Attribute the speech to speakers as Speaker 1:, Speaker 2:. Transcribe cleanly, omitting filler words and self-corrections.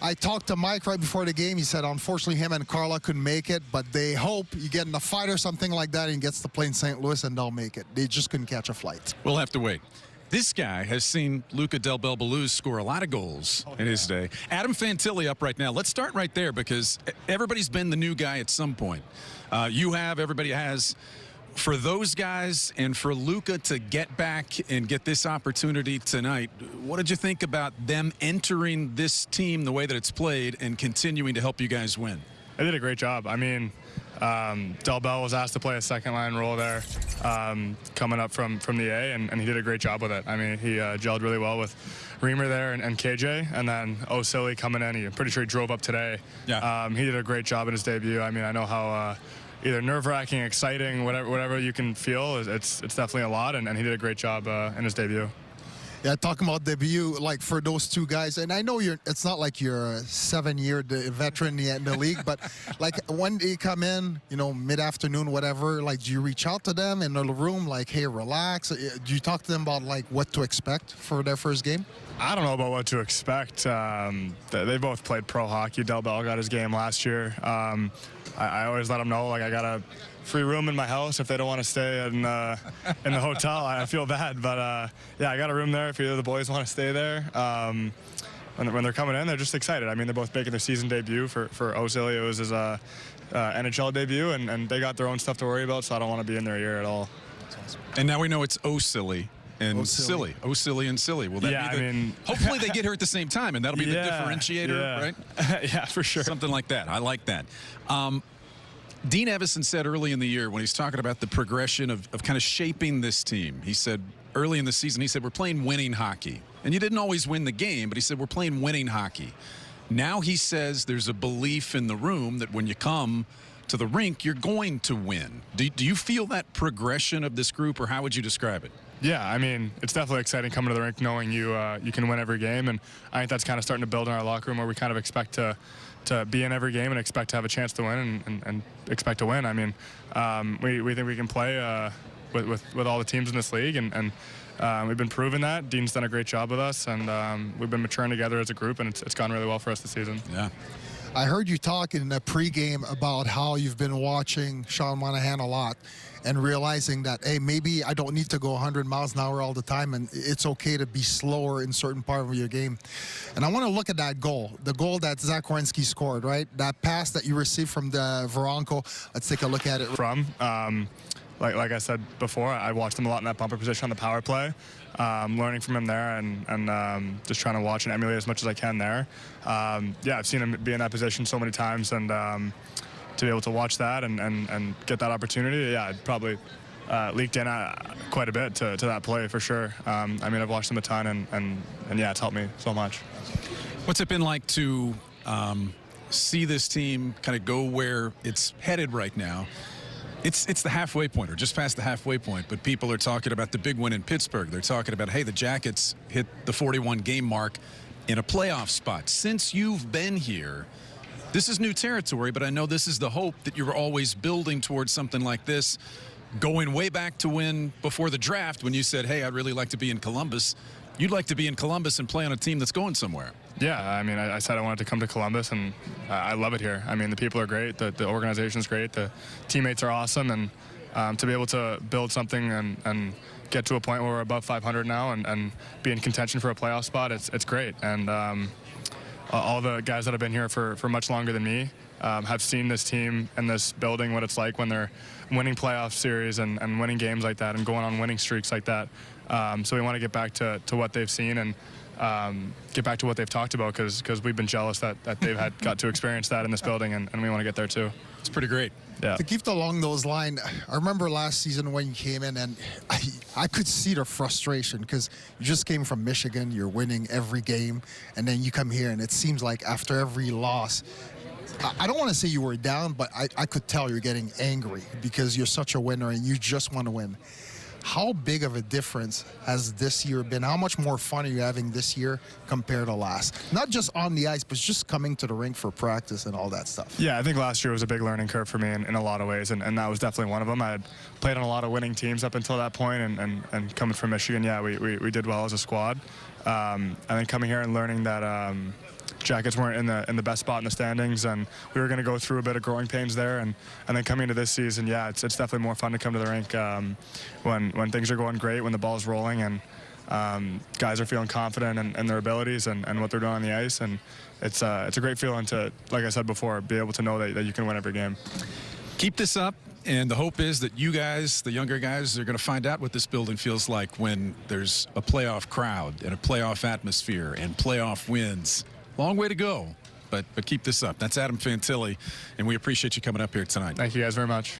Speaker 1: I talked to Mike right before the game. He said, unfortunately, him and Carla couldn't make it, but they hope you get in a fight or something like that and he gets to play in St. Louis and they'll make it. They just couldn't catch a flight.
Speaker 2: We'll have to wait. This guy has seen Luca Del Belbeluz score a lot of goals in his day. Adam Fantilli up right now. Let's start right there because everybody's been the new guy at some point. You have, everybody has. For those guys and for Luca to get back and get this opportunity tonight, what did you think about them entering this team the way that it's played and continuing to help you guys win?
Speaker 3: They did a great job. I mean, Del Bell was asked to play a second-line role there coming up from the A, and he did a great job with it. I mean, he gelled really well with Reamer there and KJ, and then O'Silly coming in. I'm pretty sure he drove up today.
Speaker 2: Yeah.
Speaker 3: He did a great job in his debut. I mean, I know how either nerve-wracking, exciting, whatever you can feel, it's definitely a lot, and he did a great job in his debut.
Speaker 1: Yeah, talking about debut, like for those two guys, and I know it's not like you're a 7-year veteran yet in the league, but like when they come in, you know, mid-afternoon, whatever, like do you reach out to them in the room, like, hey, relax? Do you talk to them about like what to expect for their first game?
Speaker 3: I don't know about what to expect. They both played pro hockey. Del Bell got his game last year. I always let them know, like, I got a free room in my house if they don't want to stay in the hotel. I feel bad, but yeah, I got a room there if either of the boys want to stay there. When they're coming in, they're just excited. I mean, they're both making their season debut. For O'Silly, it was his NHL debut, and they got their own stuff to worry about, so I don't want to be in their ear at all.
Speaker 2: And now we know it's O'Silly and Silly. O'Silly and Silly. Will that be the, I mean, hopefully they get here at the same time, and that'll be the differentiator, right?
Speaker 3: Yeah, for sure.
Speaker 2: Something like that. I like that. Dean Evison said early in the year when he's talking about the progression of kind of shaping this team, he said early in the season, he said, we're playing winning hockey. And you didn't always win the game, but he said, we're playing winning hockey. Now he says there's a belief in the room that when you come to the rink, you're going to win. Do you feel that progression of this group, or how would you describe it?
Speaker 3: Yeah, I mean, it's definitely exciting coming to the rink knowing you can win every game, and I think that's kind of starting to build in our locker room where we kind of expect to be in every game and expect to have a chance to win and expect to win. I mean, we think we can play with all the teams in this league, and we've been proving that. Dean's done a great job with us, and we've been maturing together as a group, and it's gone really well for us this season.
Speaker 2: Yeah.
Speaker 1: I heard you talk in the pregame about how you've been watching Sean Monahan a lot and realizing that, hey, maybe I don't need to go 100 miles an hour all the time, and it's okay to be slower in certain part of your game. And I want to look at that goal, the goal that Zach Werenski scored, right? That pass that you received from the Veronco. Let's take a look at it.
Speaker 3: Like I said before, I watched him a lot in that bumper position on the power play. Learning from him there and just trying to watch and emulate as much as I can there. Yeah, I've seen him be in that position so many times, and to be able to watch that and get that opportunity, yeah, I'd probably leaked in quite a bit to that play for sure. I mean, I've watched him a ton, and yeah, it's helped me so much.
Speaker 2: What's it been like to see this team kind of go where it's headed right now? It's the halfway point, or just past the halfway point, but people are talking about the big win in Pittsburgh. They're talking about, hey, the Jackets hit the 41-game mark in a playoff spot. Since you've been here, this is new territory, but I know this is the hope that you're always building towards something like this, going way back to when, before the draft, when you said, hey, I'd really like to be in Columbus. You'd like to be in Columbus and play on a team that's going somewhere.
Speaker 3: Yeah, I mean, I said I wanted to come to Columbus, and I love it here. I mean, the people are great, the organization's great, the teammates are awesome, and to be able to build something and get to a point where we're above 500 now and be in contention for a playoff spot, it's great. And all the guys that have been here for much longer than me have seen this team and this building, what it's like when they're winning playoff series and winning games like that and going on winning streaks like that. So we want to get back to what they've seen and get back to what they've talked about, because we've been jealous that they've got to experience that in this building, and we want to get there too.
Speaker 2: It's pretty great.
Speaker 3: Yeah.
Speaker 1: To keep along those lines, I remember last season when you came in, and I could see the frustration, because you just came from Michigan, you're winning every game, and then you come here, and it seems like after every loss, I don't want to say you were down, but I could tell you're getting angry because you're such a winner and you just want to win. How big of a difference has this year been? How much more fun are you having this year compared to last? Not just on the ice, but just coming to the rink for practice and all that stuff.
Speaker 3: Yeah, I think last year was a big learning curve for me in a lot of ways, and that was definitely one of them. I had played on a lot of winning teams up until that point, and coming from Michigan, yeah, we did well as a squad. And then coming here and learning that Jackets weren't in the best spot in the standings, and we were going to go through a bit of growing pains there. And then coming into this season, yeah, it's definitely more fun to come to the rink when things are going great, when the ball's rolling, and guys are feeling confident in their abilities and what they're doing on the ice. And it's a great feeling to, like I said before, be able to know that you can win every game.
Speaker 2: Keep this up, and the hope is that you guys, the younger guys, are going to find out what this building feels like when there's a playoff crowd and a playoff atmosphere and playoff wins. Long way to go, but keep this up. That's Adam Fantilli, and we appreciate you coming up here tonight.
Speaker 3: Thank you guys very much.